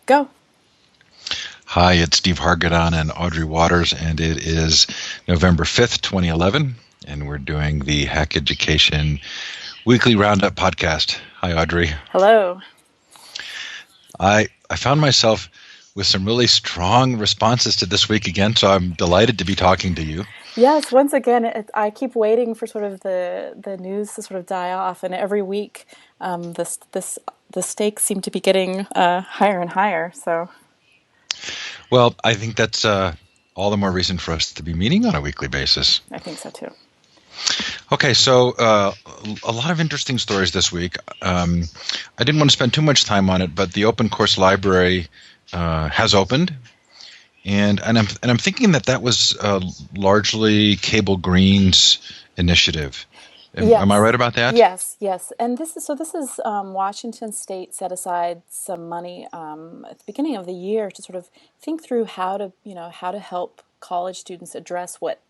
Go. Hi, it's Steve Hargadon and Audrey Waters, and it is November 5th, 2011, and we're doing the Hack Education Weekly Roundup podcast. Hi, Audrey. Hello. I found myself with some really strong responses to this week again, so I'm delighted to be talking to you. Yes, once again, I keep waiting for sort of the news to sort of die off, and every week, the stakes seem to be getting higher and higher. So Well, I think that's all the more reason for us to be meeting on a weekly basis. I think so too. Okay, so a lot of interesting stories this week. I didn't want to spend too much time on it, but the Open Course Library has opened, and I'm thinking that was largely Cable Green's initiative. Am I Yes, right about that? yes. And this is Washington State set aside some money at the beginning of the year to sort of think through how to help college students address what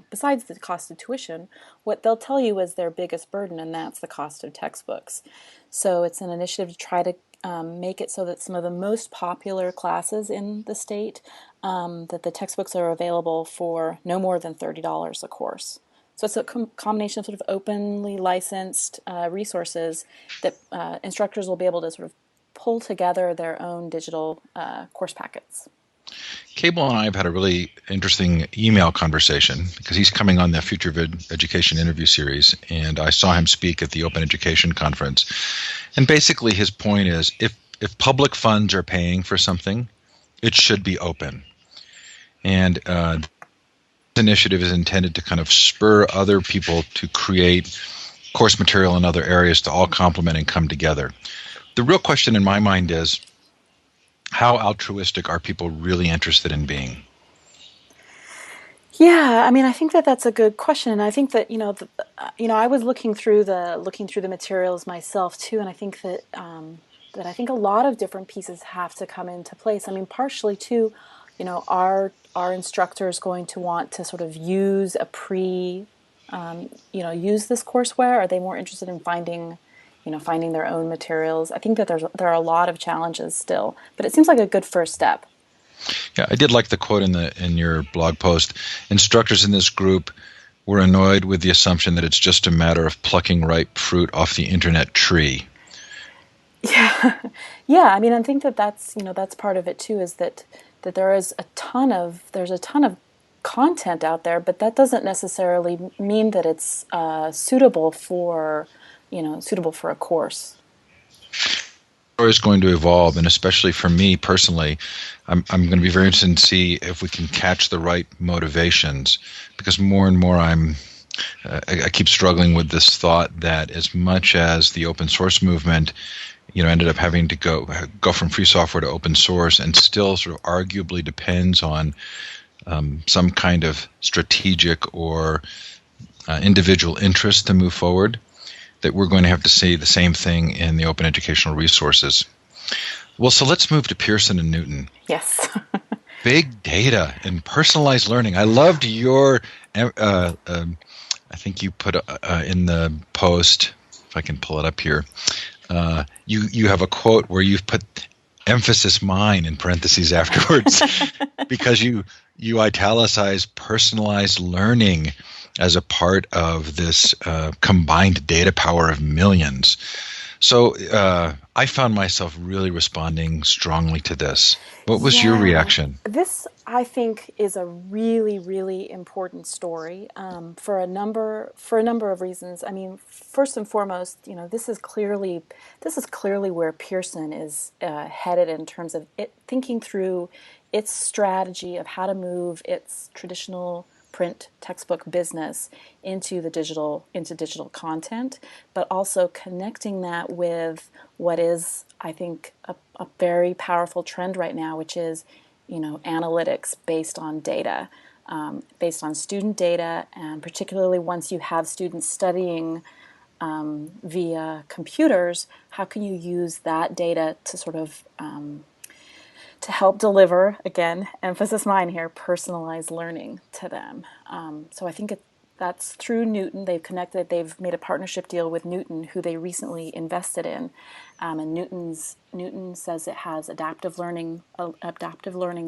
besides the cost of tuition, what they'll tell you is their biggest burden, and that's the cost of textbooks. So it's an initiative to try to make it so that some of the most popular classes in the state, that the textbooks are available for no more than $30 a course. So it's a combination of sort of openly licensed resources that instructors will be able to sort of pull together their own digital course packets. Cable and I have had a really interesting email conversation because he's coming on the Future of Education interview series, and I saw him speak at the Open Education Conference. And basically his point is if public funds are paying for something, it should be open. And this initiative is intended to kind of spur other people to create course material in other areas to all complement and come together. The real question in my mind is, how altruistic are people really interested in being? Yeah, I mean, I think that that's a good question, and I think that I was looking through the materials myself too, and I think that I think a lot of different pieces have to come into place. I mean, partially too, are instructors going to want to sort of use use this courseware? Are they more interested in finding their own materials? I think that there are a lot of challenges still, but it seems like a good first step. Yeah, I did like the quote in your blog post. Instructors in this group were annoyed with the assumption that it's just a matter of plucking ripe fruit off the internet tree. Yeah, yeah. I mean, I think that that's part of it too. Is that there's a ton of content out there, but that doesn't necessarily mean that it's suitable for a course. Is going to evolve, and especially for me personally, I'm going to be very interested to see if we can catch the right motivations, because more and more I keep struggling with this thought that as much as the open source movement, ended up having to go from free software to open source, and still sort of arguably depends on some kind of strategic or individual interest to move forward, that we're going to have to see the same thing in the open educational resources. Well, so let's move to Pearson and Newton. Yes. Big data and personalized learning. I loved your, I think you put in the post, if I can pull it up here, you have a quote where you've put emphasis mine in parentheses afterwards because you italicize personalized learning as a part of this combined data power of millions. So I found myself really responding strongly to this. What was your Yeah, reaction? this I think is a really, really important story for a number of reasons. I mean, first and foremost, this is clearly where Pearson is headed in terms of it thinking through its strategy of how to move its traditional print textbook business into digital content, but also connecting that with what is, I think, a very powerful trend right now, which is, analytics based on data, based on student data, and particularly once you have students studying via computers, how can you use that data to sort of to help deliver, again, emphasis mine here, personalized learning to them. So I think That's through Newton. They've made a partnership deal with Newton, who they recently invested in. And Newton says it has adaptive learning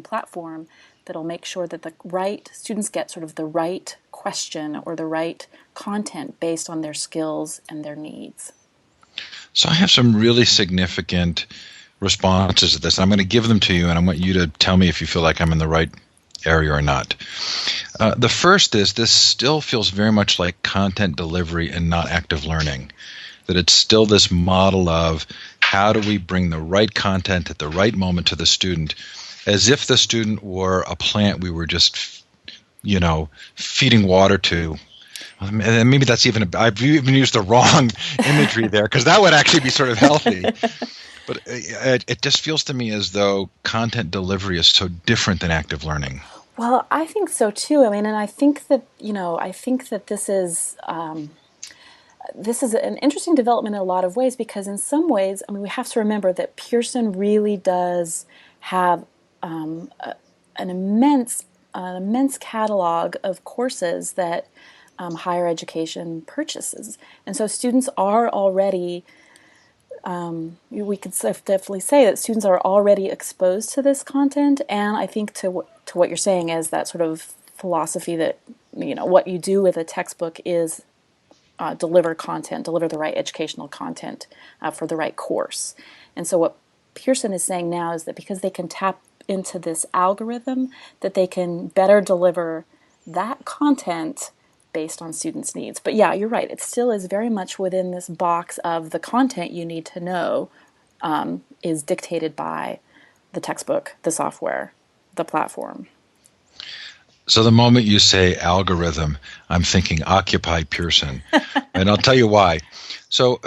platform that'll make sure that the right students get sort of the right question or the right content based on their skills and their needs. So I have some really significant responses to this. I'm going to give them to you, and I want you to tell me if you feel like I'm in the right area or not. The first is this still feels very much like content delivery and not active learning. That it's still this model of how do we bring the right content at the right moment to the student, as if the student were a plant we were just, feeding water to. And maybe that's I've even used the wrong imagery there, because that would actually be sort of healthy. But it just feels to me as though content delivery is so different than active learning. Well, I think so too. I mean, and I think that this is an interesting development in a lot of ways, because in some ways, I mean, we have to remember that Pearson really does have an immense catalog of courses that higher education purchases, and so students are already. We could definitely say that students are already exposed to this content, and I think to what you're saying is that sort of philosophy that what you do with a textbook is deliver the right educational content for the right course. And so what Pearson is saying now is that because they can tap into this algorithm, that they can better deliver that content based on students' needs. But yeah, you're right. It still is very much within this box of the content you need to know is dictated by the textbook, the software, the platform. So the moment you say algorithm, I'm thinking Occupy Pearson, and I'll tell you why. So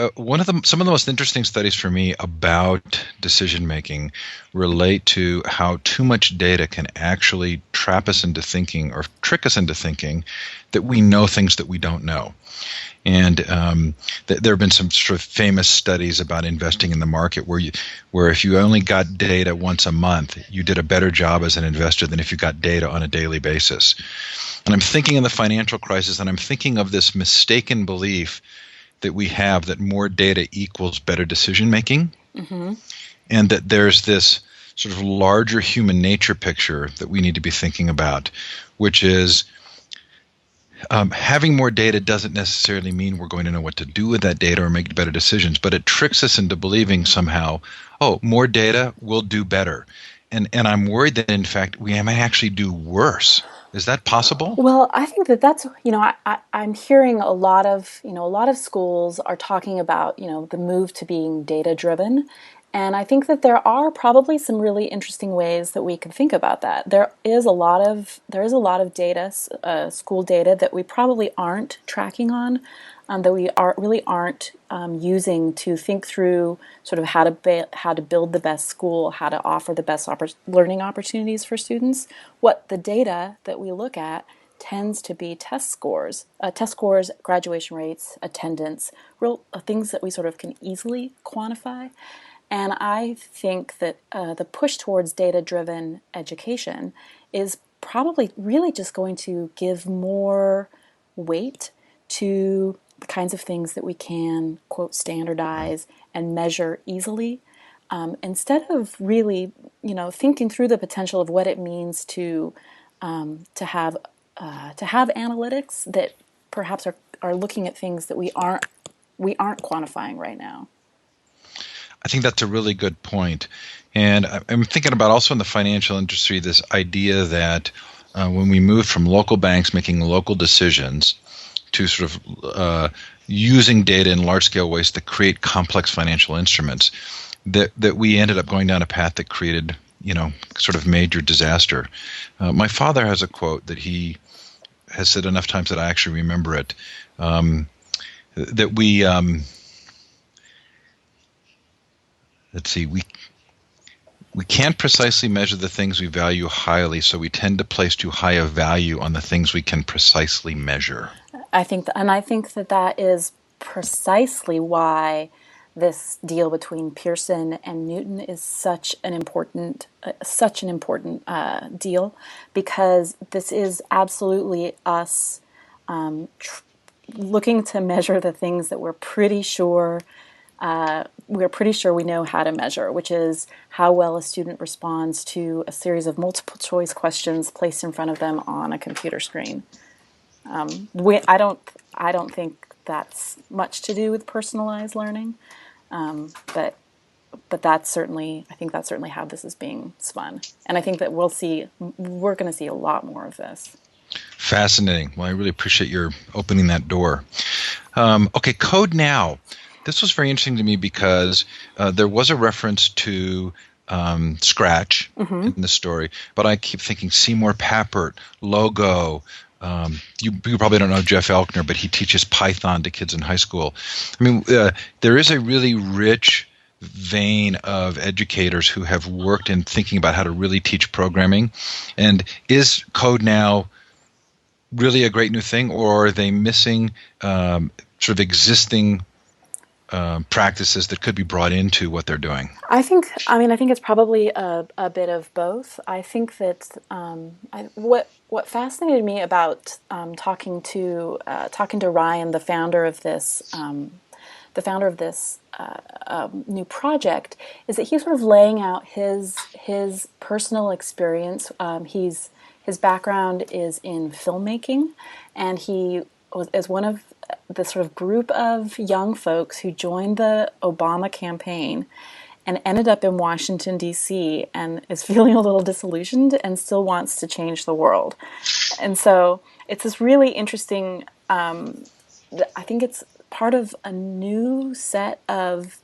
some of the most interesting studies for me about decision making relate to how too much data can actually trap us into thinking or trick us into thinking that we know things that we don't know. And there have been some sort of famous studies about investing in the market where if you only got data once a month, you did a better job as an investor than if you got data on a daily basis. And I'm thinking of the financial crisis, and I'm thinking of this mistaken belief that we have that more data equals better decision making, mm-hmm. and that there's this sort of larger human nature picture that we need to be thinking about, which is having more data doesn't necessarily mean we're going to know what to do with that data or make better decisions, but it tricks us into believing somehow, more data will do better. And I'm worried that, in fact, we might actually do worse. Is that possible? Well, I think that's, I'm hearing a lot of schools are talking about, the move to being data driven. And I think that there are probably some really interesting ways that we can think about that. There is a lot of data, school data, that we probably aren't tracking on, that we aren't using to think through sort of how to build the best school, how to offer the best learning opportunities for students. What the data that we look at tends to be test scores, graduation rates, attendance, real things that we sort of can easily quantify. And I think that the push towards data-driven education is probably really just going to give more weight to the kinds of things that we can, quote, standardize and measure easily, instead of really, thinking through the potential of what it means to have analytics that perhaps are looking at things that we aren't quantifying right now. I think that's a really good point. And I'm thinking about also in the financial industry this idea that when we moved from local banks making local decisions to sort of using data in large-scale ways to create complex financial instruments, that we ended up going down a path that created, sort of major disaster. My father has a quote that he has said enough times that I actually remember it, that we... let's see, we can't precisely measure the things we value highly, so we tend to place too high a value on the things we can precisely measure. I think that is precisely why this deal between Pearson and Newton is such an important deal, because this is absolutely us looking to measure the things that we're pretty sure we know how to measure, which is how well a student responds to a series of multiple choice questions placed in front of them on a computer screen. We, I don't think that's much to do with personalized learning, but that's certainly, I think that's certainly how this is being spun, and I think that we're going to see a lot more of this. Fascinating. Well, I really appreciate your opening that door. Okay, Code Now. This was very interesting to me because there was a reference to Scratch in the story, but I keep thinking Seymour Papert, Logo. You probably don't know Jeff Elkner, but he teaches Python to kids in high school. I mean, there is a really rich vein of educators who have worked in thinking about how to really teach programming. And is Code Now really a great new thing, or are they missing sort of existing practices that could be brought into what they're doing? I think it's probably a bit of both. I think that what fascinated me about talking to Ryan, the founder of this new project, is that he's sort of laying out his personal experience. His background is in filmmaking, and he is one of the sort of group of young folks who joined the Obama campaign and ended up in Washington, D.C., and is feeling a little disillusioned and still wants to change the world. And so it's this really interesting, I think it's part of a new set of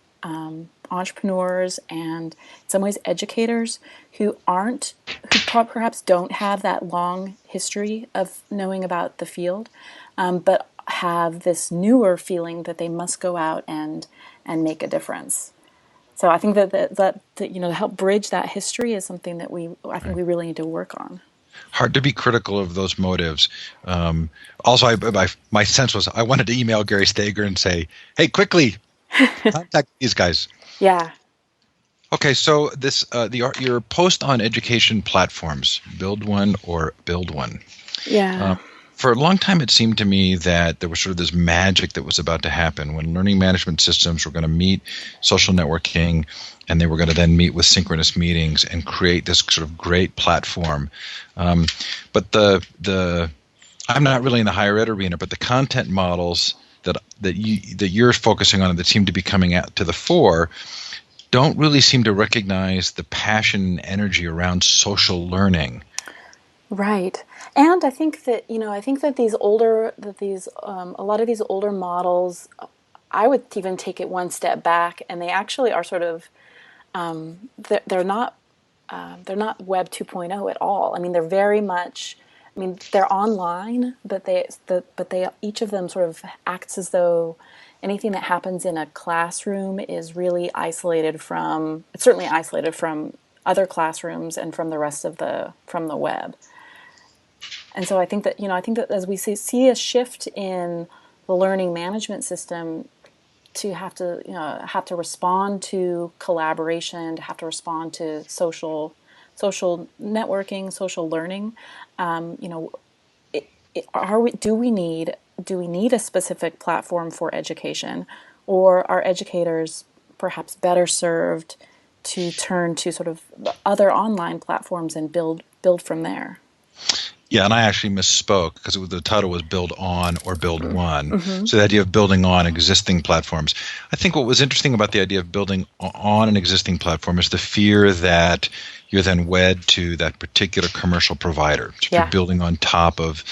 entrepreneurs and in some ways educators who perhaps don't have that long history of knowing about the field, but have this newer feeling that they must go out and make a difference. So I think that to help bridge that history is something that I think we really need to work on. Hard to be critical of those motives. Also, my sense was I wanted to email Gary Stager and say, "Hey, quickly contact these guys." Yeah. Okay, so your post on education platforms, build one or build one. Yeah. For a long time, it seemed to me that there was sort of this magic that was about to happen when learning management systems were going to meet social networking, and they were going to then meet with synchronous meetings and create this sort of great platform. But I'm not really in the higher ed arena, but the content models that you're focusing on that seem to be coming out to the fore don't really seem to recognize the passion and energy around social learning. Right. And I think that, a lot of these older models, I would even take it one step back, and they actually are sort of, they're not Web 2.0 at all. I mean, they're very much, they're online, but they each of them sort of acts as though anything that happens in a classroom is really it's certainly isolated from other classrooms and from the rest of from the web. And so I think that as we see a shift in the learning management system to have to respond to collaboration, to have to respond to social networking, social learning, do we need a specific platform for education, or are educators perhaps better served to turn to sort of other online platforms and build from there? Yeah, and I actually misspoke because the title was Build On or Build One. Mm-hmm. So the idea of building on existing platforms. I think what was interesting about the idea of building on an existing platform is the fear that you're then wed to that particular commercial provider. So if you're building on top of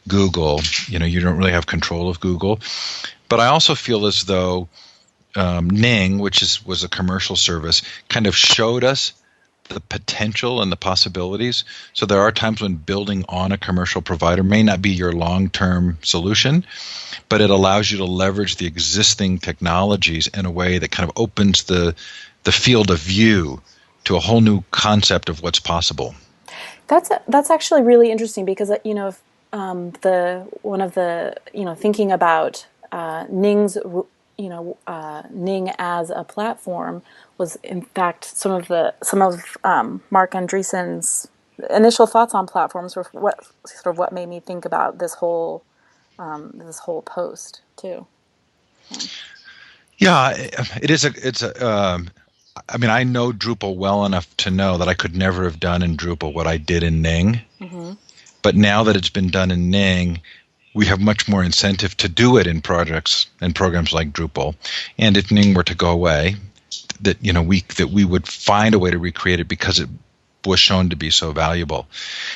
Google, you don't really have control of Google. But I also feel as though Ning, which was a commercial service, kind of showed us the potential and the possibilities. So there are times when building on a commercial provider may not be your long-term solution, but it allows you to leverage the existing technologies in a way that kind of opens the field of view to a whole new concept of what's possible. That's actually really interesting because thinking about Ning's Ning as a platform was in fact some of Mark Andreessen's initial thoughts on platforms were what made me think about this whole this whole post too. So, Yeah, it is it's a I mean, I know Drupal well enough to know that I could never have done in Drupal what I did in Ning. mm-hmm. But now that it's been done in Ning, we have much more incentive to do it in projects and programs like Drupal. And if Ning were to go away, we would find a way to recreate it because it was shown to be so valuable.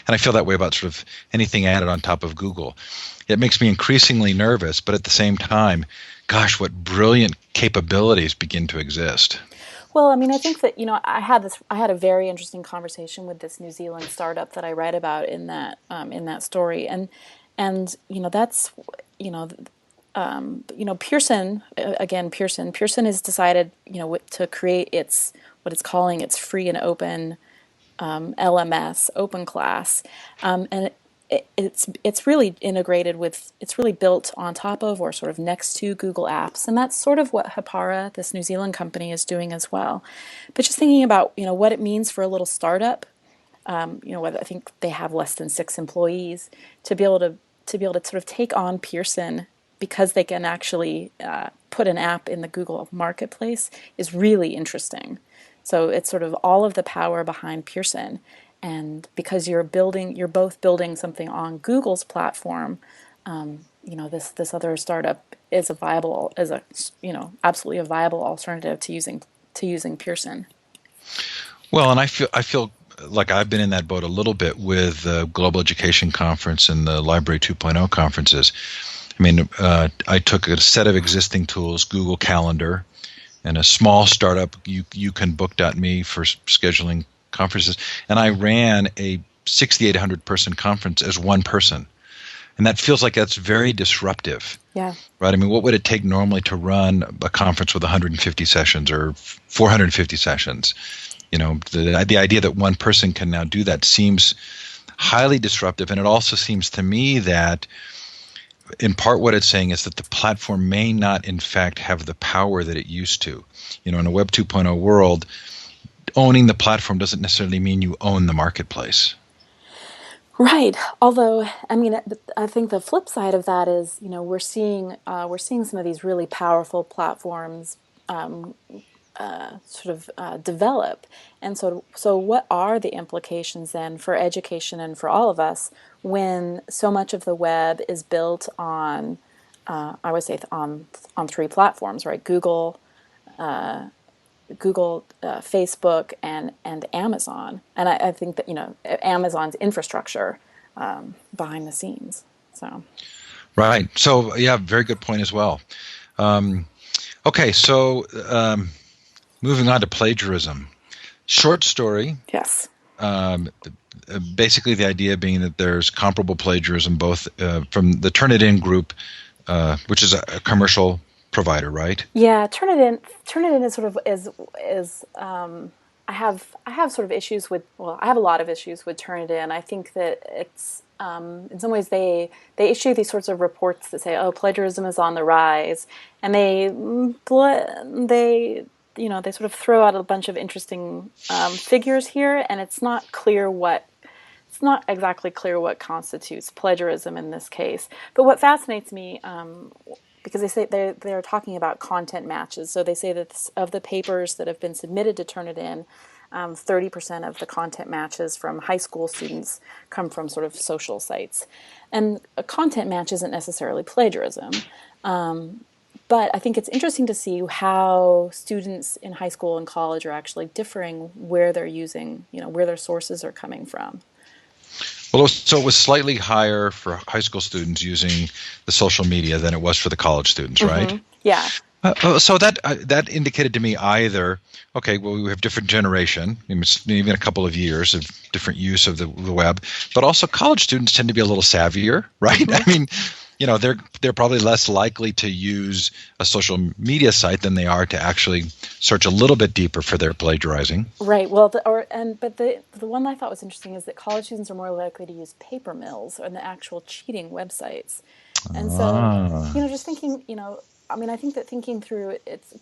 And I feel that way about sort of anything added on top of Google. It makes me increasingly nervous, but at the same time, gosh, what brilliant capabilities begin to exist. Well, I mean, I think that I had a very interesting conversation with this New Zealand startup that I write about in that story, and that's you know Pearson again Pearson has decided to create its what it's calling its free and open LMS, open class, and it's really integrated with it's really built on top of or sort of next to Google Apps, and that's sort of what Hapara, this New Zealand company, is doing as well. But just thinking about what it means for a little startup, what I think they have less than 6 employees to be able to sort of take on Pearson because they can actually put an app in the Google Marketplace is really interesting. So it's sort of all of the power behind Pearson, and because you're both building something on Google's platform, this other startup is absolutely a viable alternative to using Pearson. Well, and I feel like I've been in that boat a little bit with the Global Education Conference and the Library 2.0 conferences. I mean, I took a set of existing tools, Google Calendar, and a small startup, you can book.me for scheduling conferences, and I ran a 6,800 person conference as one person. And that feels like that's very disruptive, Yeah. right? I mean, what would it take normally to run a conference with 150 sessions or 450 sessions? The idea that one person can now do that seems highly disruptive. And it also seems to me that in part what it's saying is that the platform may not in fact have the power that it used to. In a Web 2.0 world, owning the platform doesn't necessarily mean you own the marketplace. Right. Although, I mean, I think the flip side of that is, we're seeing some of these really powerful platforms develop. And so what are the implications then for education and for all of us when so much of the web is built on, I would say, on 3 platforms, right? Facebook, and Amazon. And I think that Amazon's infrastructure behind the scenes. So Right. So, yeah, very good point as well. Um, okay, so moving on to plagiarism. Short story. yes, Um, Basically, the idea being that there's comparable plagiarism both from the Turnitin group, which is a commercial provider, right? yeah. Turnitin is sort of is I have sort of issues with I have a lot of issues with Turnitin. I think that it's in some ways they issue these sorts of reports that say, oh, plagiarism is on the rise, and they sort of throw out a bunch of interesting figures here, and it's not exactly clear what constitutes plagiarism in this case. But what fascinates me, because they say they're talking about content matches, so they say that of the papers that have been submitted to Turnitin, 30% of the content matches from high school students come from sort of social sites. And a content match isn't necessarily plagiarism. But I think it's interesting to see how students in high school and college are actually differing where they're using, where their sources are coming from. Well, so it was slightly higher for high school students using the social media than it was for the college students, right? Mm-hmm. Yeah. So that indicated to me either, okay, well, we have different generation, even a couple of years of different use of the web, but also college students tend to be a little savvier, right? Mm-hmm. I mean, they're probably less likely to use a social media site than they are to actually search a little bit deeper for their plagiarizing. Right. Well, the one I thought was interesting is that college students are more likely to use paper mills or the actual cheating websites. And so, Ah. just thinking, I mean, I think that thinking through it's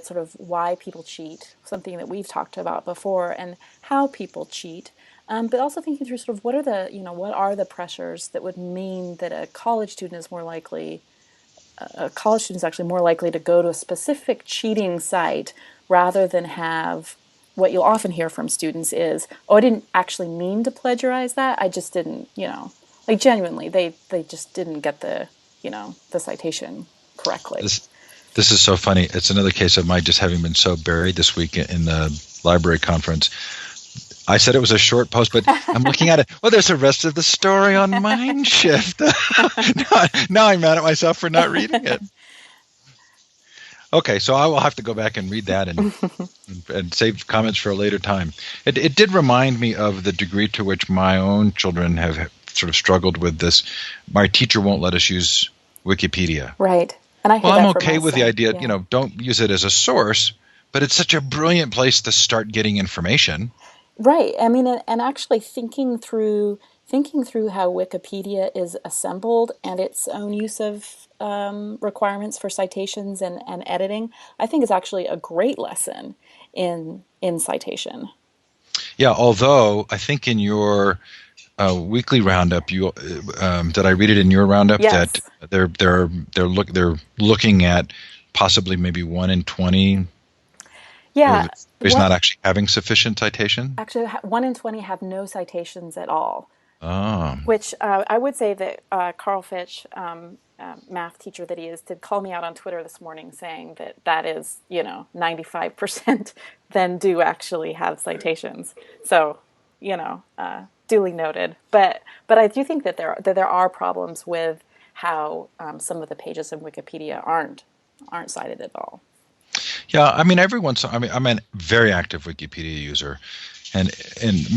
sort of why people cheat, something that we've talked about before, and how people cheat. but also thinking through sort of what are the pressures that would mean that a college student is actually more likely to go to a specific cheating site rather than have what you'll often hear from students is, oh, I didn't actually mean to plagiarize that. I just didn't, like genuinely, they just didn't get the citation correctly. This this is so funny. It's another case of my just having been so buried this week in the library conference. I said it was a short post, but I'm looking at it. Well, there's the rest of the story on Mind Shift. Now I'm mad at myself for not reading it. Okay, so I will have to go back and read that and save comments for a later time. It did remind me of the degree to which my own children have sort of struggled with this. My teacher won't let us use Wikipedia. Right. And I hear Well, I'm that from okay my with the son. idea, Yeah. don't use it as a source, but it's such a brilliant place to start getting information. Right. I mean, and actually thinking through how Wikipedia is assembled and its own use of requirements for citations and editing, I think is actually a great lesson in citation. Yeah, although I think in your weekly roundup, you did I read it in your roundup that Yes. they're looking at possibly maybe 1 in 20 Yeah. is What not actually having sufficient citation. actually 1 in 20 have no citations at all. Oh, Which I would say that Carl Fitch, math teacher that he is, did call me out on Twitter this morning saying that is, 95% then do actually have citations. So, duly noted. But I do think that there are problems with how some of the pages in Wikipedia aren't cited at all. yeah. I mean, I'm a very active Wikipedia user, and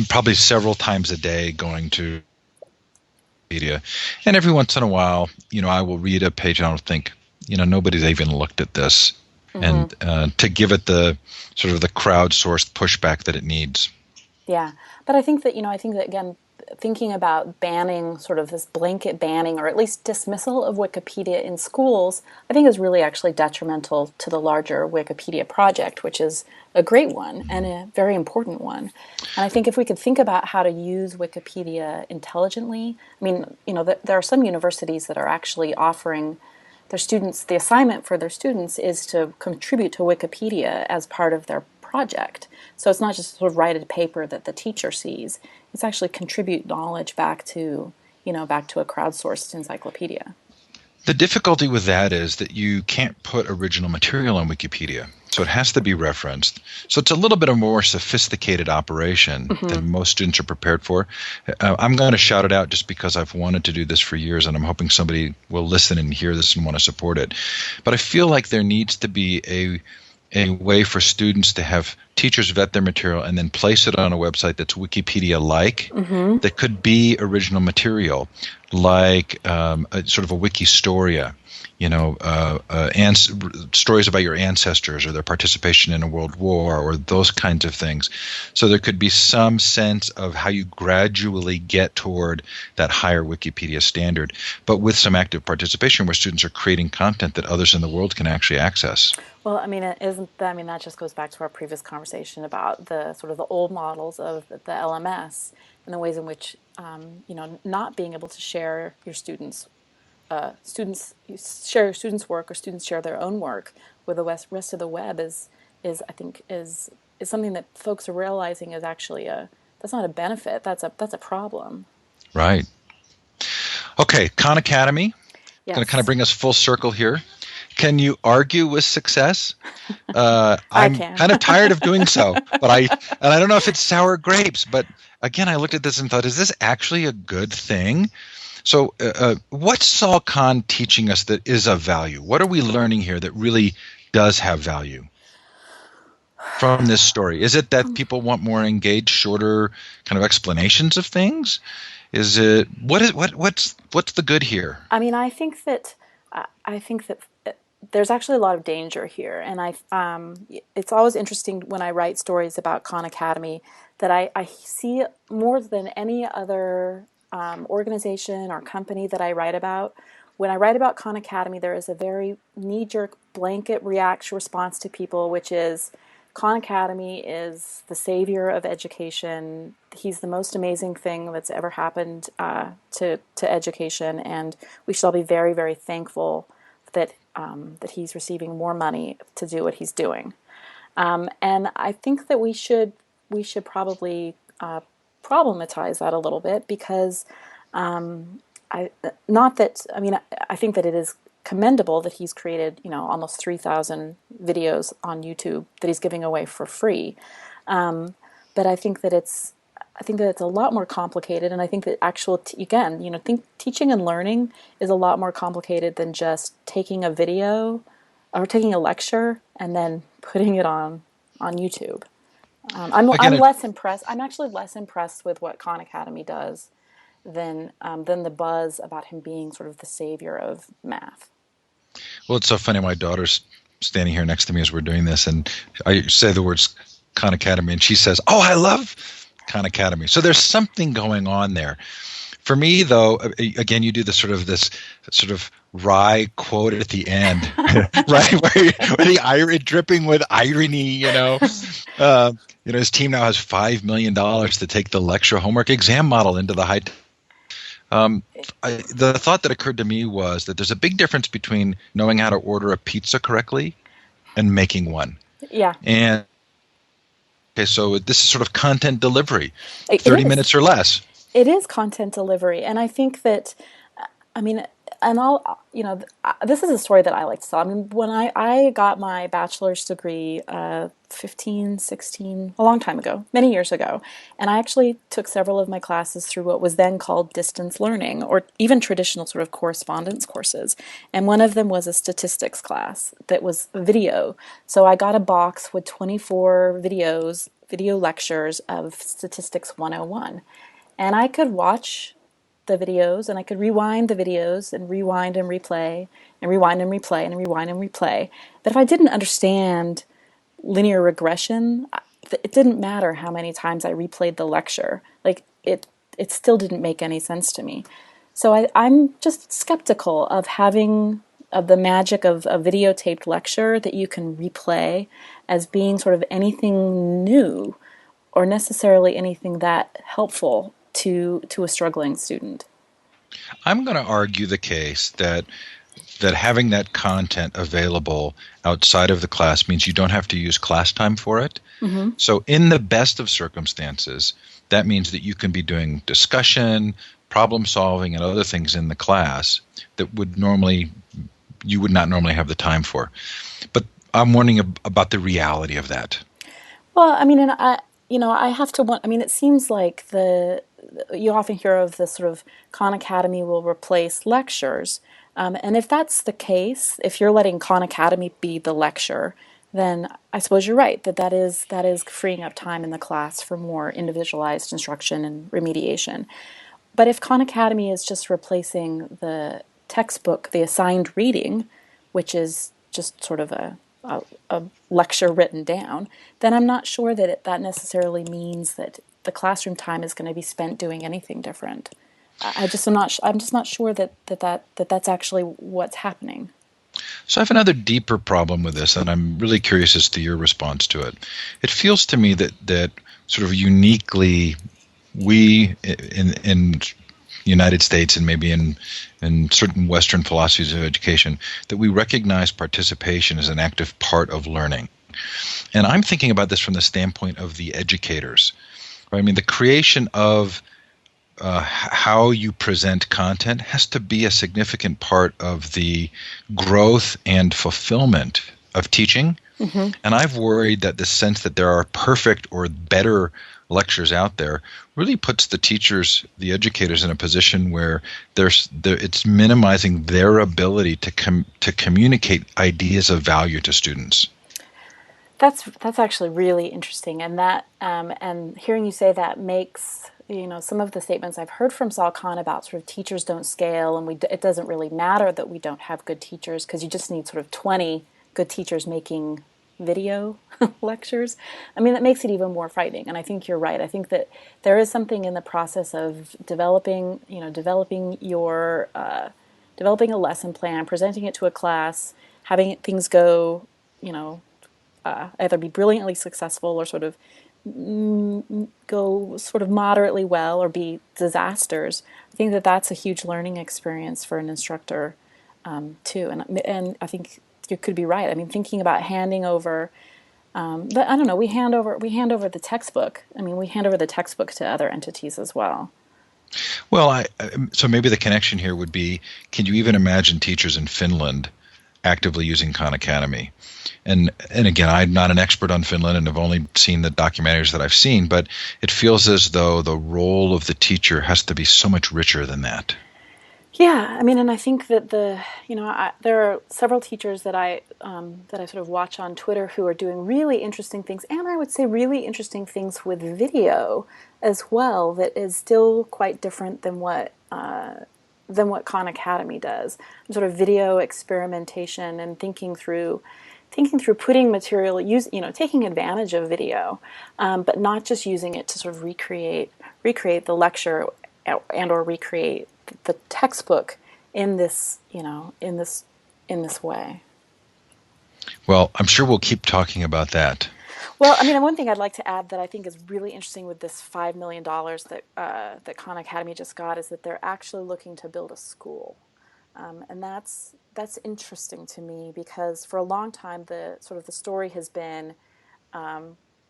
probably several times a day going to Wikipedia, and every once in a while, I will read a page and I'll think, nobody's even looked at this, Hmm. and to give it the sort of the crowdsourced pushback that it needs. Yeah, but I think that again, thinking about banning sort of this blanket banning or at least dismissal of Wikipedia in schools, I think is really actually detrimental to the larger Wikipedia project, which is a great one and a very important one. And I think if we could think about how to use Wikipedia intelligently, I mean, there are some universities that are actually offering their students, the assignment for their students is to contribute to Wikipedia as part of their project. So it's not just sort of write a paper that the teacher sees. It's actually contribute knowledge back to a crowdsourced encyclopedia. The difficulty with that is that you can't put original material on Wikipedia. So it has to be referenced. So it's a little bit of a more sophisticated operation Hmm. than most students are prepared for. I'm going to shout it out just because I've wanted to do this for years, and I'm hoping somebody will listen and hear this and want to support it. But I feel like there needs to be a way for students to have teachers vet their material and then place it on a website that's Wikipedia-like, Hmm. that could be original material, like sort of a Wikistoria, stories about your ancestors or their participation in a world war or those kinds of things. So there could be some sense of how you gradually get toward that higher Wikipedia standard, but with some active participation where students are creating content that others in the world can actually access. Well, I mean, that just goes back to our previous conversation about the sort of the old models of the LMS and the ways in which not being able to share your students share your students' work or students share their own work with the rest of the web is I think is something that folks are realizing is actually a that's not a benefit, that's a problem. Right. Okay, Khan Academy. Going to kind of Yes, bring us full circle here. Can you argue with success? I I'm can. kind of tired of doing so, and I don't know if it's sour grapes, but again, I looked at this and thought, is this actually a good thing? So, what's Saul Khan teaching us that is of value? What are we learning here that really does have value from this story? Is it that people want more engaged, shorter kind of explanations of things? Is it what's the good here? I mean, I think that there's actually a lot of danger here, and it's always interesting when I write stories about Khan Academy that I see more than any other organization or company that I write about. When I write about Khan Academy, there is a very knee-jerk blanket reaction response to people, which is Khan Academy is the savior of education. He's the most amazing thing that's ever happened to education, and we should all be very, very thankful that he's receiving more money to do what he's doing. And I think that we should probably problematize that a little bit because I not that I mean I think that it is commendable that he's created almost 3,000 videos on YouTube that he's giving away for free. But I think that it's a lot more complicated, and I think that again, teaching and learning is a lot more complicated than just taking a video or taking a lecture and then putting it on YouTube. Again, I'm less impressed. I'm actually less impressed with what Khan Academy does than the buzz about him being sort of the savior of math. well, it's so funny. My daughter's standing here next to me as we're doing this, and I say the words Khan Academy, and she says, "Oh, I love Khan Academy." So there's something going on there. For me, though, again, you do this sort of wry quote at the end, right? Where the irony dripping with irony, his team now has $5 million to take the lecture homework exam model into the high. The thought that occurred to me was that there's a big difference between knowing how to order a pizza correctly and making one. Yeah, And okay, so this is sort of content delivery, it 30 is. minutes or less. It is content delivery, and I think that, I mean, and this is a story that I like to tell. I mean, when I got my bachelor's degree, 15, 16, a long time ago, many years ago, and I actually took several of my classes through what was then called distance learning, or even traditional sort of correspondence courses. And one of them was a statistics class that was video. So I got a box with 24 video lectures of Statistics 101. And I could watch the videos and I could rewind the videos and rewind and replay and rewind and replay and rewind and replay. But if I didn't understand linear regression, it didn't matter how many times I replayed the lecture. Like it still didn't make any sense to me. So I'm just skeptical of the magic of a videotaped lecture that you can replay as being sort of anything new or necessarily anything that helpful to a struggling student. I'm going to argue the case that having that content available outside of the class means you don't have to use class time for it. Mm-hmm. So in the best of circumstances, that means that you can be doing discussion, problem solving, and other things in the class that you would not normally have the time for. But I'm wondering about the reality of that. Well, I mean, and I have to want. I mean, it seems like you often hear of the sort of Khan Academy will replace lectures, and if that's the case, if you're letting Khan Academy be the lecture, then I suppose you're right that is freeing up time in the class for more individualized instruction and remediation. But if Khan Academy is just replacing the textbook, the assigned reading, which is just sort of a lecture written down, then I'm not sure that necessarily means that the classroom time is going to be spent doing anything different. I'm just not sure that's actually what's happening. So I have another deeper problem with this, and I'm really curious as to your response to it. It feels to me that sort of uniquely we in the United States and maybe in certain Western philosophies of education, that we recognize participation as an active part of learning. And I'm thinking about this from the standpoint of the educators. Right? I mean, the creation of how you present content has to be a significant part of the growth and fulfillment of teaching. Mm-hmm. And I've worried that the sense that there are perfect or better lectures out there really puts the teachers, the educators, in a position where it's minimizing their ability to communicate ideas of value to students. That's actually really interesting, and and hearing you say that makes some of the statements I've heard from Sal Khan about sort of teachers don't scale, and it doesn't really matter that we don't have good teachers because you just need sort of 20 good teachers making video lectures. I mean, that makes it even more frightening. And I think you're right. I think that there is something in the process of developing developing a lesson plan, presenting it to a class, having things go, either be brilliantly successful or sort of go sort of moderately well or be disasters. I think that that's a huge learning experience for an instructor too. And I think you could be right. I mean, thinking about handing over, but I don't know. We hand over the textbook. I mean, we hand over the textbook to other entities as well. Well, so maybe the connection here would be: can you even imagine teachers in Finland actively using Khan Academy? And again, I'm not an expert on Finland and have only seen the documentaries that I've seen, but it feels as though the role of the teacher has to be so much richer than that. Yeah, I mean, and I think that there are several teachers that I sort of watch on Twitter who are doing really interesting things, and I would say really interesting things with video as well. That is still quite different than what Khan Academy does. Sort of video experimentation and thinking through putting material, taking advantage of video, but not just using it to sort of recreate the lecture and or recreate the textbook in this way. Well, I'm sure we'll keep talking about that. Well, I mean, one thing I'd like to add that I think is really interesting with this $5 million that Khan Academy just got is that they're actually looking to build a school, and that's interesting to me because for a long time the story has been,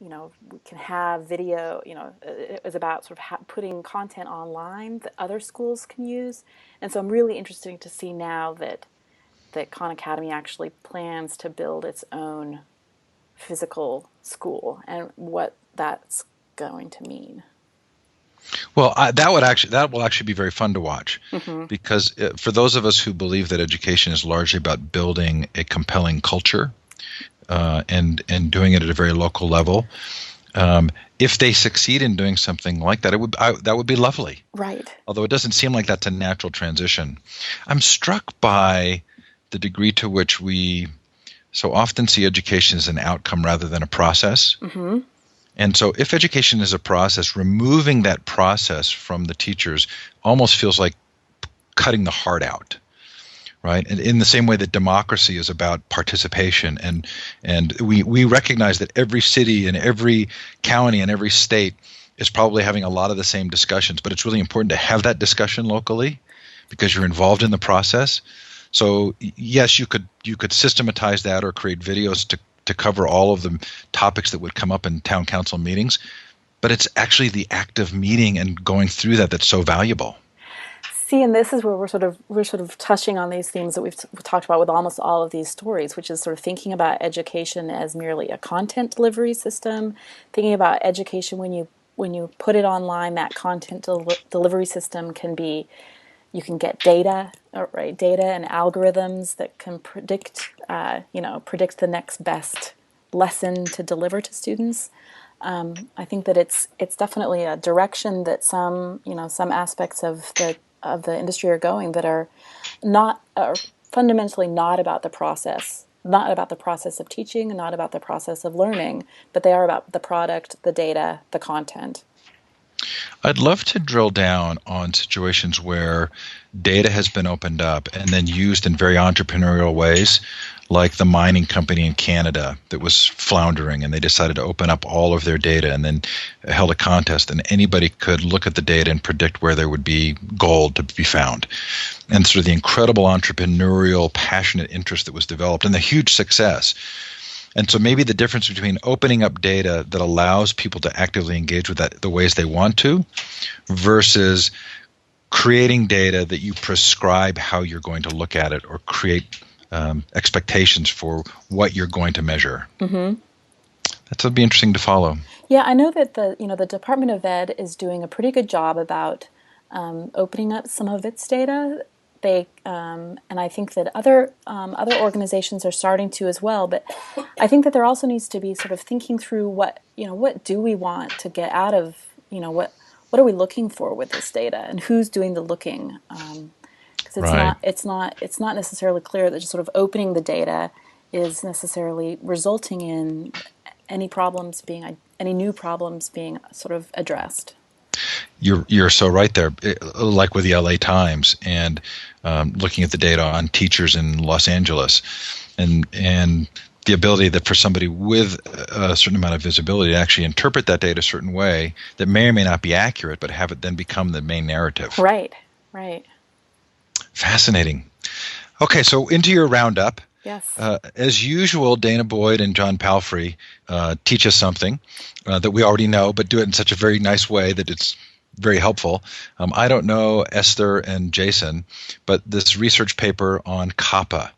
we can have video. It was about sort of putting content online that other schools can use, and so I'm really interested to see now that Khan Academy actually plans to build its own physical school and what that's going to mean. Well, that will actually be very fun to watch, because for those of us who believe that education is largely about building a compelling culture and doing it at a very local level, if they succeed in doing something like that, that would be lovely. Right. Although it doesn't seem like that's a natural transition. I'm struck by the degree to which we so often see education as an outcome rather than a process. Mm-hmm. And so if education is a process, removing that process from the teachers almost feels like cutting the heart out, right? And in the same way that democracy is about participation, and we recognize that every city and every county and every state is probably having a lot of the same discussions, but it's really important to have that discussion locally because you're involved in the process. So yes, you could systematize that or create videos to cover all of the topics that would come up in town council meetings, but it's actually the act of meeting and going through that's so valuable. See, and this is where we're sort of touching on these themes that we've talked about with almost all of these stories, which is sort of thinking about education as merely a content delivery system, thinking about education when you put it online, that content delivery system can be, you can get data, right? Data and algorithms that can predict the next best lesson to deliver to students. I think that it's definitely a direction that some aspects of the industry are going that are fundamentally not about the process, not about the process of teaching, and not about the process of learning, but they are about the product, the data, the content. I'd love to drill down on situations where data has been opened up and then used in very entrepreneurial ways, like the mining company in Canada that was floundering, and they decided to open up all of their data and then held a contest, and anybody could look at the data and predict where there would be gold to be found. And sort of the incredible entrepreneurial, passionate interest that was developed and the huge success. And so maybe the difference between opening up data that allows people to actively engage with that the ways they want to versus creating data that you prescribe how you're going to look at it or create expectations for what you're going to measure. Mm-hmm. That would be interesting to follow. Yeah, I know that the Department of Ed is doing a pretty good job about opening up some of its data. And I think that other organizations are starting to as well. But I think that there also needs to be sort of thinking through what do we want to get out of, what are we looking for with this data, and who's doing the looking? Because it's not necessarily clear that just sort of opening the data is necessarily resulting in any new problems being sort of addressed. You're so right there. Like with the LA Times and looking at the data on teachers in Los Angeles, and the ability that for somebody with a certain amount of visibility to actually interpret that data a certain way that may or may not be accurate, but have it then become the main narrative. Right, right. Fascinating. Okay, so into your roundup. Yes. As usual, Dana Boyd and John Palfrey teach us something that we already know, but do it in such a very nice way that it's very helpful. I don't know Esther and Jason, but this research paper on COPPA,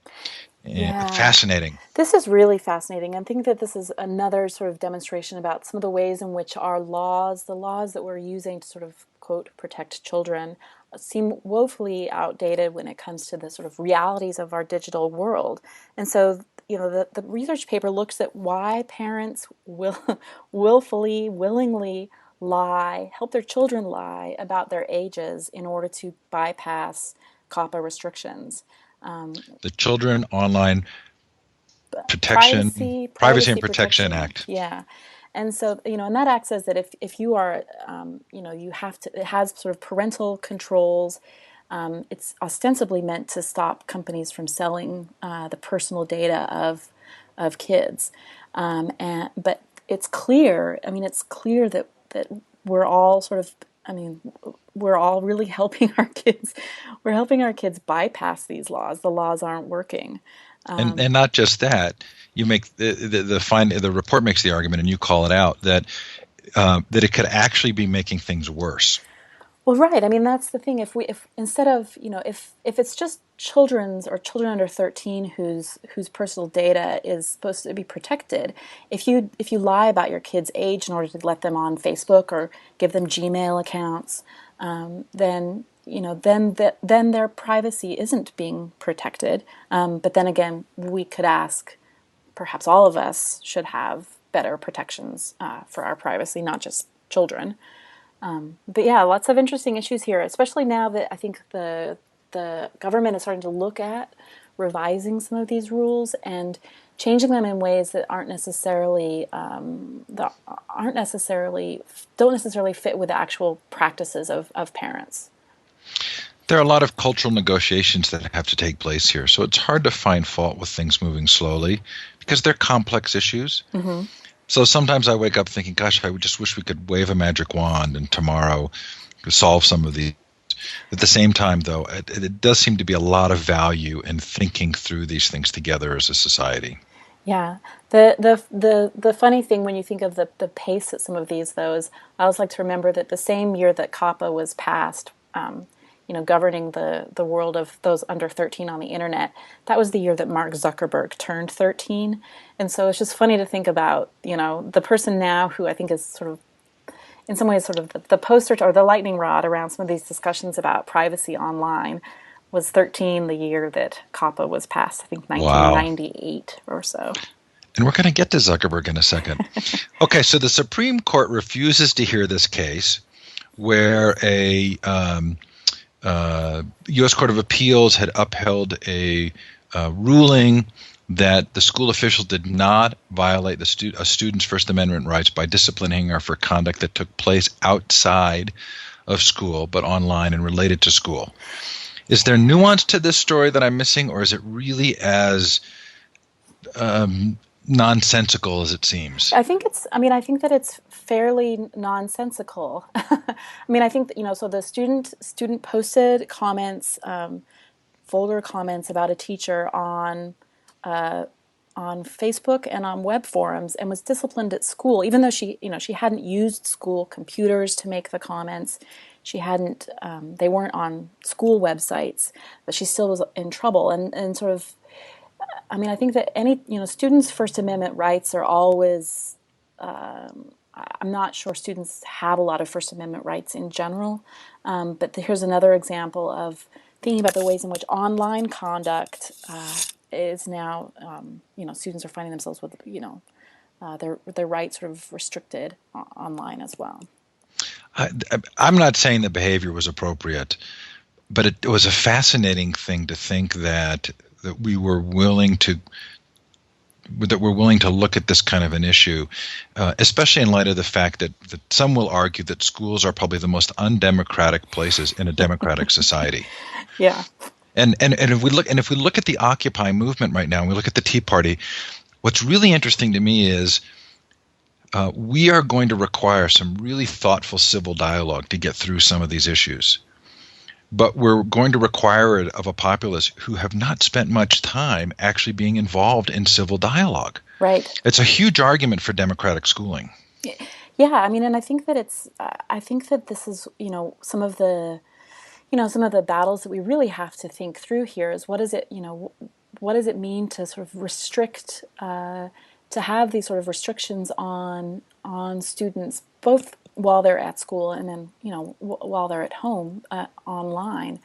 Yeah. fascinating. This is really fascinating. I think that this is another sort of demonstration about some of the ways in which our laws, the laws that we're using to sort of, quote, protect children, seem woefully outdated when it comes to the sort of realities of our digital world. And so, the research paper looks at why parents will willingly lie, help their children lie about their ages in order to bypass COPPA restrictions. The Children Online Privacy and Protection Act. Yeah. And so, and that act says that if you are, you have to, it has sort of parental controls. It's ostensibly meant to stop companies from selling the personal data of kids. But it's clear, it's clear that we're all sort of, we're all really helping our kids. We're helping our kids bypass these laws. The laws aren't working. And not just that, you make the report makes the argument, and you call it out that it could actually be making things worse. Well, right. That's the thing. If instead of if it's just children under 13 whose personal data is supposed to be protected, if you lie about your kid's age in order to let them on Facebook or give them Gmail accounts, then their privacy isn't being protected. But then again, we could ask, perhaps all of us should have better protections for our privacy, not just children. But yeah, lots of interesting issues here, especially now that I think the government is starting to look at revising some of these rules and changing them in ways that don't necessarily fit with the actual practices of parents. There are a lot of cultural negotiations that have to take place here, so it's hard to find fault with things moving slowly because they're complex issues. Mm-hmm. So sometimes I wake up thinking, gosh, I just wish we could wave a magic wand and tomorrow solve some of these. At the same time, though, it does seem to be a lot of value in thinking through these things together as a society. Yeah. The funny thing when you think of the pace at some of these, though, is I always like to remember that the same year that COPPA was passed, governing the world of those under 13 on the internet, that was the year that Mark Zuckerberg turned 13. And so it's just funny to think about, the person now who I think is sort of, in some ways, sort of the poster or the lightning rod around some of these discussions about privacy online was 13 the year that COPPA was passed, I think 1998 or so. And we're going to get to Zuckerberg in a second. Okay, so the Supreme Court refuses to hear this case where a U.S. Court of Appeals had upheld a ruling that the school official did not violate a student's First Amendment rights by disciplining her for conduct that took place outside of school but online and related to school. Is there nuance to this story that I'm missing, or is it really as nonsensical as it seems? I think that it's fairly nonsensical. I think that, so the student posted comments, vulgar comments about a teacher on Facebook and on web forums, and was disciplined at school, even though she hadn't used school computers to make the comments. She hadn't, they weren't on school websites, but she still was in trouble. And sort of, I think that students' First Amendment rights are always, I'm not sure students have a lot of First Amendment rights in general, but here's another example of thinking about the ways in which online conduct is now, students are finding themselves with, their rights sort of restricted online as well. I'm not saying the behavior was appropriate, but it was a fascinating thing to think that we're willing to look at this kind of an issue, especially in light of the fact that some will argue that schools are probably the most undemocratic places in a democratic society. Yeah. And if we look at the Occupy movement right now, and we look at the Tea Party, What's really interesting to me is we are going to require some really thoughtful civil dialogue to get through some of these issues. But we're going to require it of a populace who have not spent much time actually being involved in civil dialogue. Right. It's a huge argument for democratic schooling. Yeah, I mean, and I think that I think that this is, some of the battles that we really have to think through here is what is it, what does it mean to sort of restrict, to have these sort of restrictions on students, both while they're at school and then, while they're at home, online,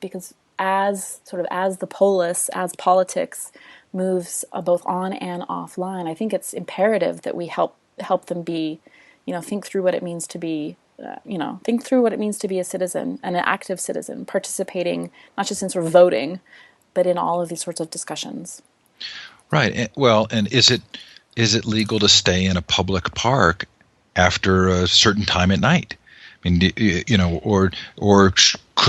because as the polis, as politics moves both on and offline, I think it's imperative that we help them be, think through what it means to be, think through what it means to be a citizen and an active citizen, participating not just in sort of voting, but in all of these sorts of discussions. Right. Well, and is it legal to stay in a public park after a certain time at night? I mean,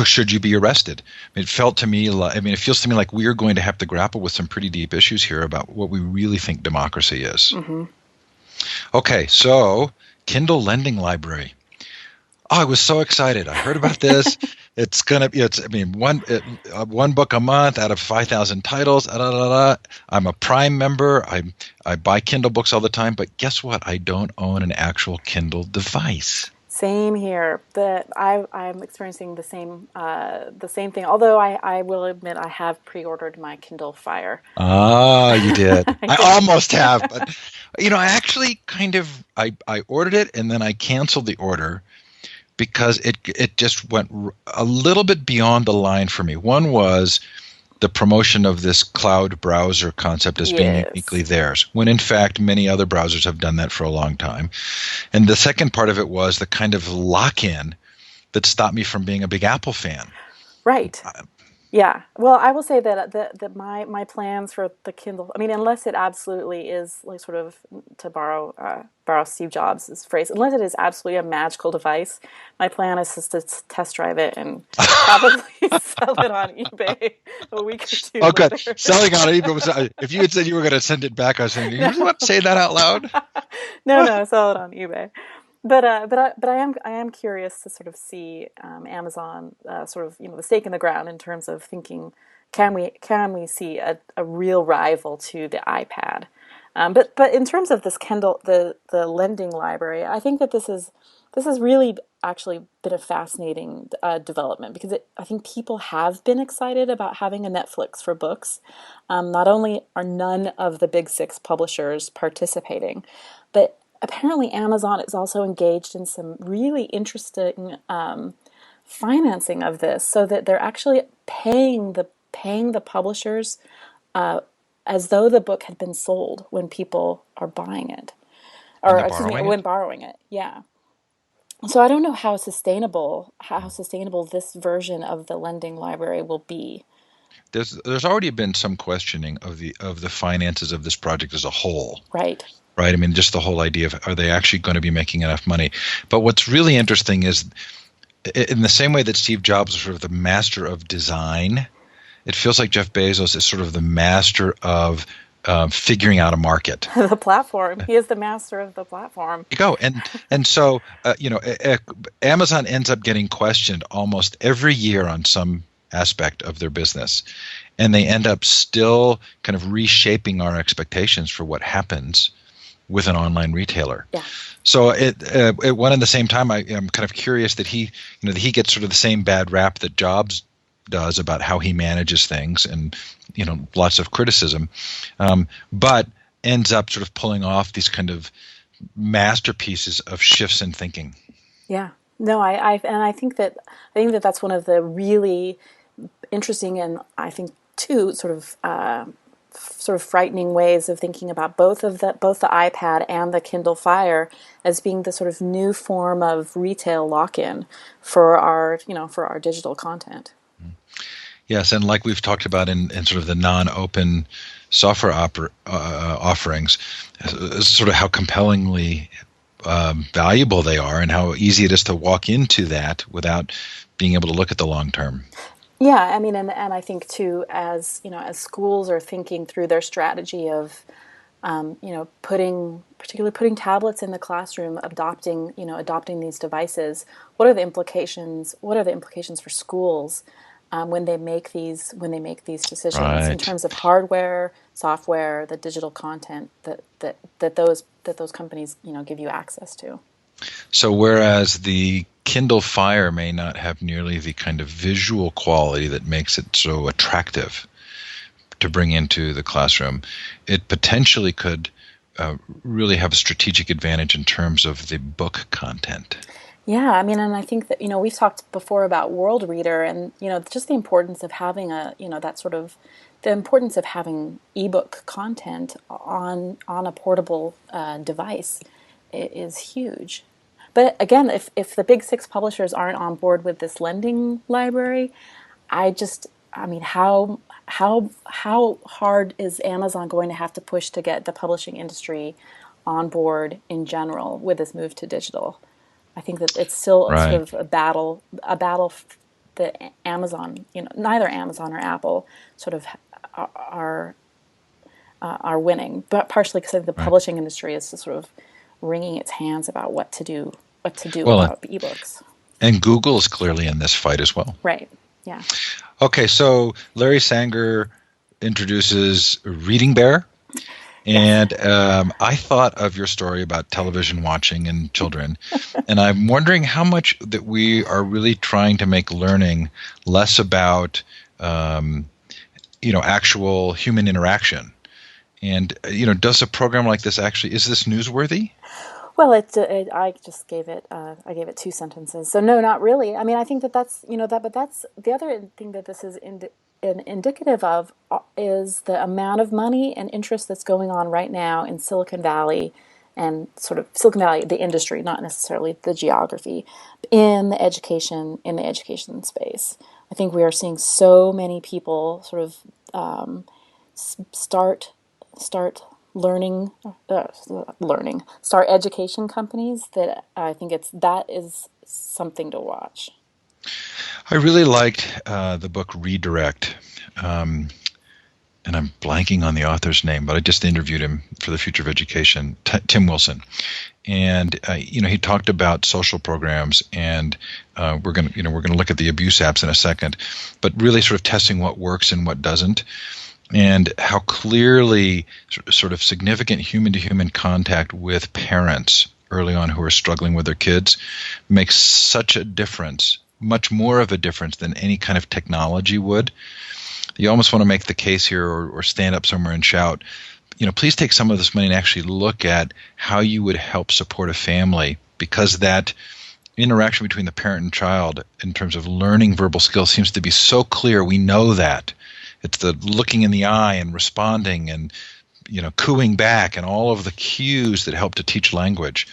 should you be arrested? I mean, it felt to me like, it feels to me like we're going to have to grapple with some pretty deep issues here about what we really think democracy is. Mm-hmm. Okay, so Kindle Lending Library. Oh, I was so excited. I heard about this. It's gonna be. One book a month out of 5,000 titles. Da, da, da, da. I'm a Prime member. I buy Kindle books all the time. But guess what? I don't own an actual Kindle device. Same here. I'm experiencing the same thing. Although I will admit I have pre-ordered my Kindle Fire. Ah, you did. I Yeah. almost have, but I actually I ordered it and then I canceled the order because it just went a little bit beyond the line for me. One was the promotion of this cloud browser concept as being Yes. uniquely theirs, when in fact many other browsers have done that for a long time. And the second part of it was the kind of lock-in that stopped me from being a big Apple fan. Right. Yeah. Well, I will say that my plans for the Kindle, I mean, unless it absolutely is like sort of, to borrow Steve Jobs' phrase, unless it is absolutely a magical device, my plan is just to test drive it and probably sell it on eBay a week or two Oh, good. later. Selling on eBay was. If you had said you were going to send it back, I was saying, "You really want to say that out loud?" No, sell it on eBay. But I am curious to sort of see Amazon sort of the stake in the ground in terms of thinking, can we see a real rival to the iPad? But in terms of this Kindle, the lending library, I think that this has really actually been a fascinating development because I think people have been excited about having a Netflix for books. Not only are none of the big six publishers participating, but apparently Amazon is also engaged in some really interesting financing of this, so that they're actually paying the publishers as though the book had been sold when people are buying it, When or they're excuse me, borrowing when it, borrowing it. Yeah. So I don't know how sustainable this version of the lending library will be. there's already been some questioning of the finances of this project as a whole. Right. Right. I mean, just the whole idea of, are they actually going to be making enough money? But what's really interesting is, in the same way that Steve Jobs was sort of the master of design, it feels like Jeff Bezos is sort of the master of figuring out a market. The platform. He is the master of the platform. You go, and so Amazon ends up getting questioned almost every year on some aspect of their business, and they end up still kind of reshaping our expectations for what happens with an online retailer. Yeah. So at one and the same time, I'm kind of curious that that he gets sort of the same bad rap that Jobs does about how he manages things, and lots of criticism, but ends up sort of pulling off these kind of masterpieces of shifts in thinking. Yeah. No, I think that that's one of the really interesting, and I think too sort of frightening ways of thinking about both the iPad and the Kindle Fire as being the sort of new form of retail lock-in for our digital content. Yes, and like we've talked about in sort of the non-open software offerings, sort of how compellingly valuable they are, and how easy it is to walk into that without being able to look at the long term. Yeah, I mean, and I think too, as as schools are thinking through their strategy of particularly putting tablets in the classroom, adopting these devices. What are the implications? What are the implications for schools when they make these decisions in Right. terms of hardware, software, the digital content that those companies give you access to? So whereas the Kindle Fire may not have nearly the kind of visual quality that makes it so attractive to bring into the classroom, it potentially could really have a strategic advantage in terms of the book content. Yeah, I mean, and I think that, we've talked before about World Reader and, just the importance of having the importance of having ebook content on a portable device is huge. But again, if the big six publishers aren't on board with this lending library, I mean, how hard is Amazon going to have to push to get the publishing industry on board in general with this move to digital? I think that it's still a sort Right. of a battle that Amazon, neither Amazon or Apple sort of are are winning, but partially because I think the Right. publishing industry is just sort of wringing its hands about what to do Well, about ebooks. and Google is clearly in this fight as well. Right. Yeah. Okay, so Larry Sanger introduces Reading Bear. Yes. And I thought of your story about television watching and children, and I'm wondering how much that we are really trying to make learning less about, um, actual human interaction. And does a program like this actually is this newsworthy? Well, I just gave it two sentences. So no, not really. I mean, I think but that's the other thing that this is indicative of is the amount of money and interest that's going on right now in Silicon Valley and sort of Silicon Valley, the industry, not necessarily the geography, in the education space. I think we are seeing so many people sort of start start start education companies that I think that is something to watch. I really liked the book Redirect. Um, and I'm blanking on the author's name, but I just interviewed him for the Future of Education, Tim Wilson. And he talked about social programs, and we're gonna look at the abuse apps in a second, but really sort of testing what works and what doesn't, and how clearly sort of significant human-to-human contact with parents early on who are struggling with their kids makes such a difference, much more of a difference than any kind of technology would. You almost want to make the case here, or stand up somewhere and shout, please take some of this money and actually look at how you would help support a family, because that interaction between the parent and child in terms of learning verbal skills seems to be so clear. We know that. It's the looking in the eye and responding and cooing back and all of the cues that help to teach language.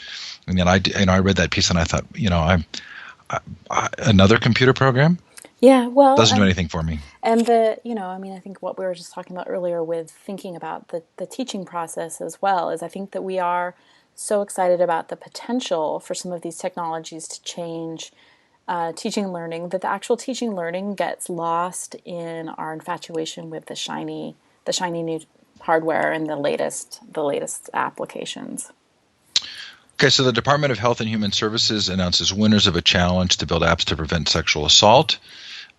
And then I read that piece and I thought, another computer program Yeah, well, doesn't do anything for me. and I mean, I think what we were just talking about earlier with thinking about the teaching process as well is I think that we are so excited about the potential for some of these technologies to change teaching and learning that the actual teaching and learning gets lost in our infatuation with the shiny new hardware and the latest applications. Okay, so the Department of Health and Human Services announces winners of a challenge to build apps to prevent sexual assault.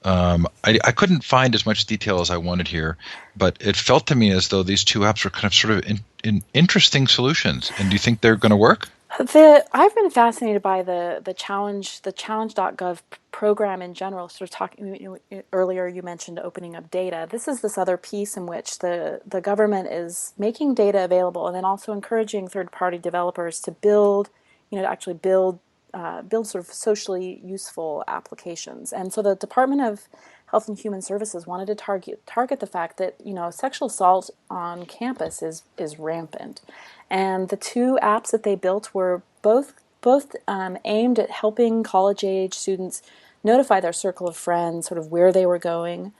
I couldn't find as much detail as I wanted here, but it felt to me as though these two apps were kind of sort of in interesting solutions. And do you think they're going to work? I've been fascinated by the challenge.gov program in general. Sort of talking earlier, you mentioned opening up data. This is this other piece in which the government is making data available and then also encouraging third party developers to to actually build sort of socially useful applications. And so the Department of Health and Human Services wanted to target the fact that sexual assault on campus is rampant, and the two apps that they built were both aimed at helping college age students notify their circle of friends, sort of where they were going,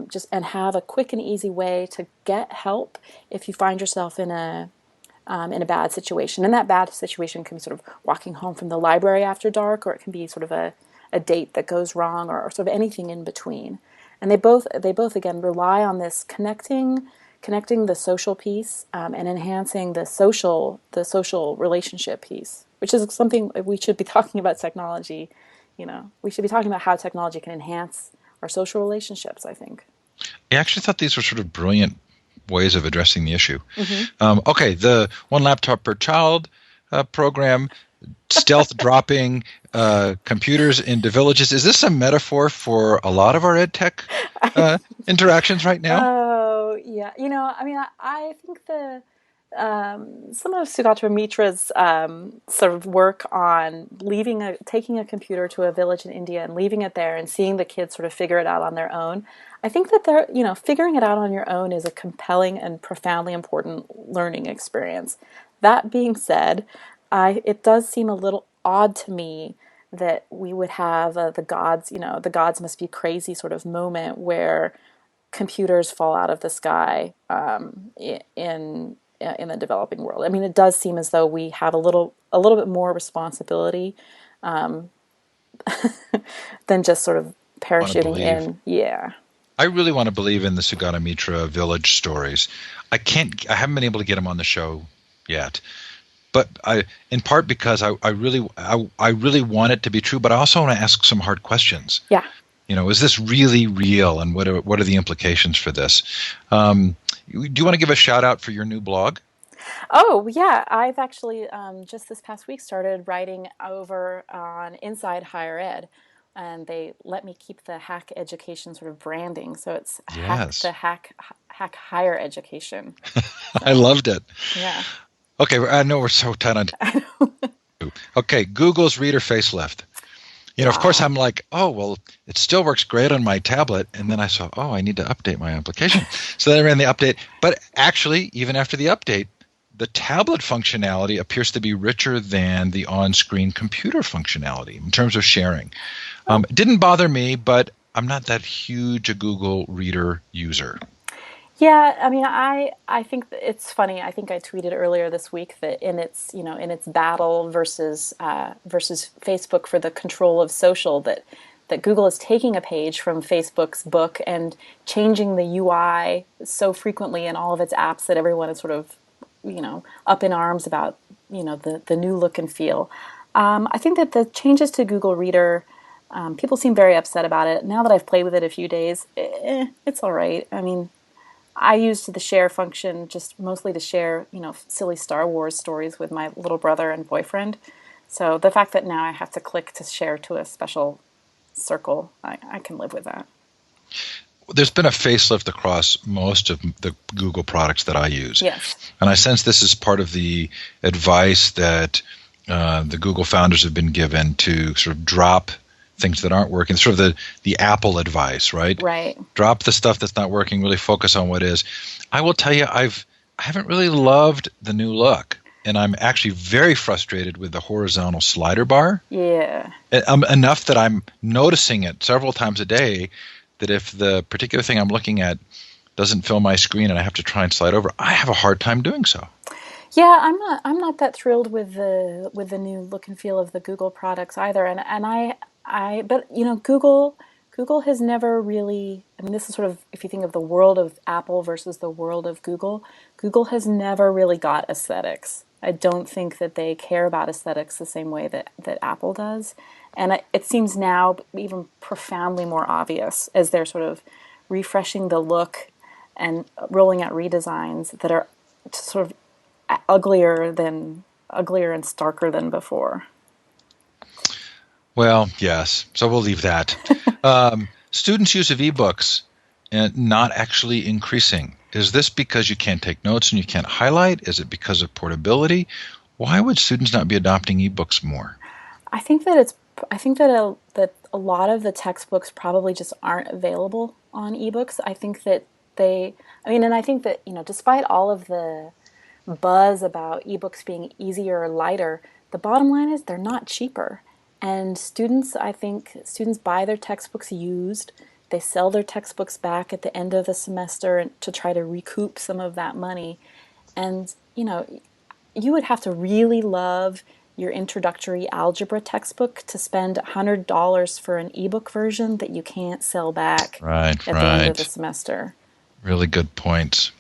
just and have a quick and easy way to get help if you find yourself in a bad situation. And that bad situation can be sort of walking home from the library after dark, or it can be sort of a date that goes wrong, or sort of anything in between. And they both again rely on this connecting the social piece and enhancing the social relationship piece, which is something we should be talking about technology. We should be talking about how technology can enhance our social relationships, I think. I actually thought these were sort of brilliant ways of addressing the issue. Mm-hmm. Okay, the one laptop per child program, stealth dropping computers into villages. Is this a metaphor for a lot of our ed tech interactions right now? Oh, yeah. I mean, I think some of Sugata Mitra's sort of work on taking a computer to a village in India and leaving it there and seeing the kids sort of figure it out on their own. I think that figuring it out on your own is a compelling and profoundly important learning experience. That being said, it does seem a little odd to me that we would have the gods must be crazy sort of moment where computers fall out of the sky in the developing world. I mean, it does seem as though we have a little bit more responsibility than just sort of Want to parachuting believe. in. Yeah. I really want to believe in the Sugata Mitra village stories. I haven't been able to get them on the show yet. But in part because I really want it to be true, but I also want to ask some hard questions. Yeah. Is this really real, and what are the implications for this? Do you want to give a shout out for your new blog? Oh, yeah. I've actually just this past week started writing over on Inside Higher Ed, and they let me keep the hack education sort of branding. So it's Yes. hack higher education. I So, loved it. yeah. Okay, I know we're so tight on. Okay, Google's reader facelift. Of course, Wow. I'm like, oh, well, it still works great on my tablet. And then I saw, oh, I need to update my application. So then I ran the update. But actually, even after the update, the tablet functionality appears to be richer than the on-screen computer functionality in terms of sharing. It didn't bother me, but I'm not that huge a Google Reader user. Yeah, I mean, I think that it's funny. I think I tweeted earlier this week that in its battle versus Facebook for the control of social, that Google is taking a page from Facebook's book and changing the UI so frequently in all of its apps that everyone is sort of up in arms about the new look and feel. I think that the changes to Google Reader, people seem very upset about it. Now that I've played with it a few days, it's all right. I mean, I used the share function just mostly to share, silly Star Wars stories with my little brother and boyfriend. So the fact that now I have to click to share to a special circle, I can live with that. There's been a facelift across most of the Google products that I use. Yes. And I sense this is part of the advice that the Google founders have been given to sort of drop things that aren't working, sort of the Apple advice, right? Right. Drop the stuff that's not working, really focus on what is. I will tell you, I haven't really loved the new look, and I'm actually very frustrated with the horizontal slider bar. Yeah. Enough that I'm noticing it several times a day, that if the particular thing I'm looking at doesn't fill my screen and I have to try and slide over, I have a hard time doing so. Yeah, I'm not that thrilled with the new look and feel of the Google products either. And but Google has never really, I mean, this is sort of, if you think of the world of Apple versus the world of Google has never really got aesthetics. I don't think that they care about aesthetics the same way that Apple does. And it seems now even profoundly more obvious as they're sort of refreshing the look and rolling out redesigns that are sort of uglier and starker than before. Well, yes. So we'll leave that. Students' use of ebooks and not actually increasing. Is this because you can't take notes and you can't highlight? Is it because of portability? Why would students not be adopting ebooks more? I think that that a lot of the textbooks probably just aren't available on ebooks. I think that and I think that, despite all of the buzz about ebooks being easier or lighter, the bottom line is they're not cheaper. And I think students buy their textbooks used. They sell their textbooks back at the end of the semester to try to recoup some of that money. And, you would have to really love your introductory algebra textbook to spend $100 for an ebook version that you can't sell back Right, at the end of the semester. Really good points.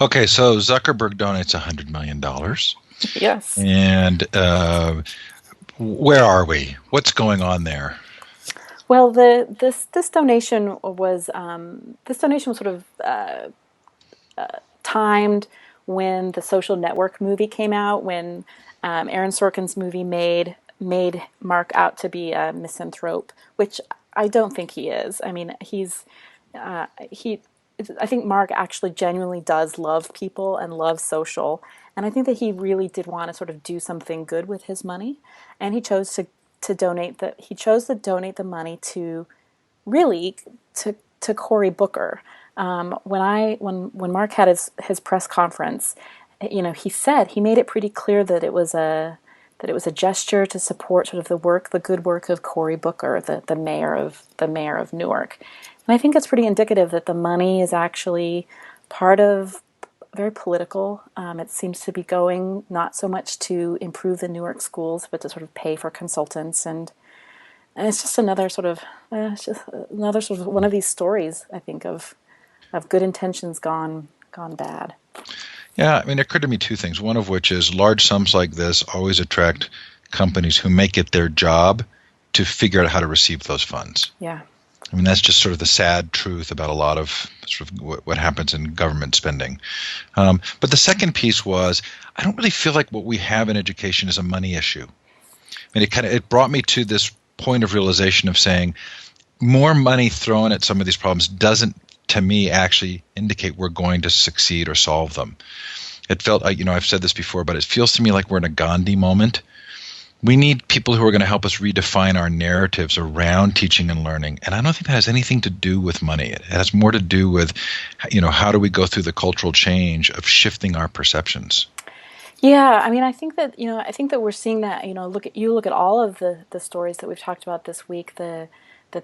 Okay, so Zuckerberg donates $100 million, Yes. and where are we? What's going on there? Well, this donation was sort of timed when the Social Network movie came out, when Aaron Sorkin's movie made Mark out to be a misanthrope, which I don't think he is. I mean, he. I think Mark actually genuinely does love people and loves social, and I think that he really did want to sort of do something good with his money, and he chose to donate the money to really to Cory Booker. When Mark had his press conference, he made it pretty clear that it was a gesture to support sort of the good work of Cory Booker, the mayor of Newark. And I think it's pretty indicative that the money is actually part of very political. It seems to be going not so much to improve the Newark schools, but to sort of pay for consultants, and it's just it's just another sort of one of these stories, I think, of good intentions gone bad. Yeah, I mean, it occurred to me two things. One of which is large sums like this always attract companies who make it their job to figure out how to receive those funds. Yeah. I mean, that's just sort of the sad truth about a lot of sort of what happens in government spending. But the second piece was, I don't really feel like what we have in education is a money issue. I mean, it brought me to this point of realization of saying more money thrown at some of these problems doesn't, to me, actually indicate we're going to succeed or solve them. It felt like, I've said this before, but it feels to me like we're in a Gandhi moment. We need people who are going to help us redefine our narratives around teaching and learning. And I don't think that has anything to do with money. It has more to do with, how do we go through the cultural change of shifting our perceptions? Yeah, I mean, I think that we're seeing that, look at all of the stories that we've talked about this week, that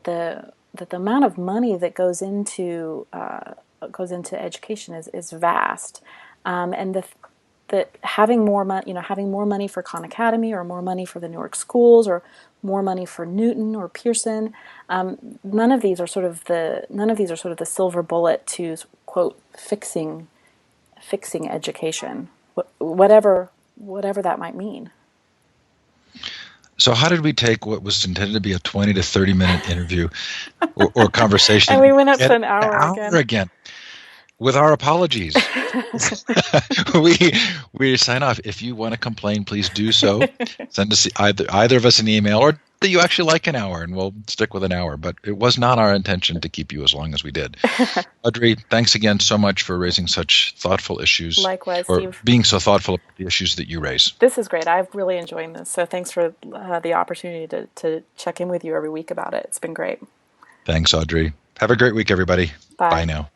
the amount of money that goes into education is vast, and that having more money for Khan Academy, or more money for the Newark schools, or more money for Newton or Pearson, none of these are sort of the silver bullet to quote fixing education, whatever that might mean. So how did we take what was intended to be a 20 to 30-minute interview or conversation And we went up and to an an hour hour again. again? With our apologies. we we sign off. If you want to complain, please do so. Send us either of us an email, or do you actually like an hour, and we'll stick with an hour. But it was not our intention to keep you as long as we did. Audrey, thanks again so much for raising such thoughtful issues, Likewise, or Steve. being so thoughtful about the issues that you raise. This is great. I've really enjoyed this. So thanks for the opportunity to check in with you every week about it. It's been great. Thanks, Audrey. Have a great week, everybody. Bye Bye. now.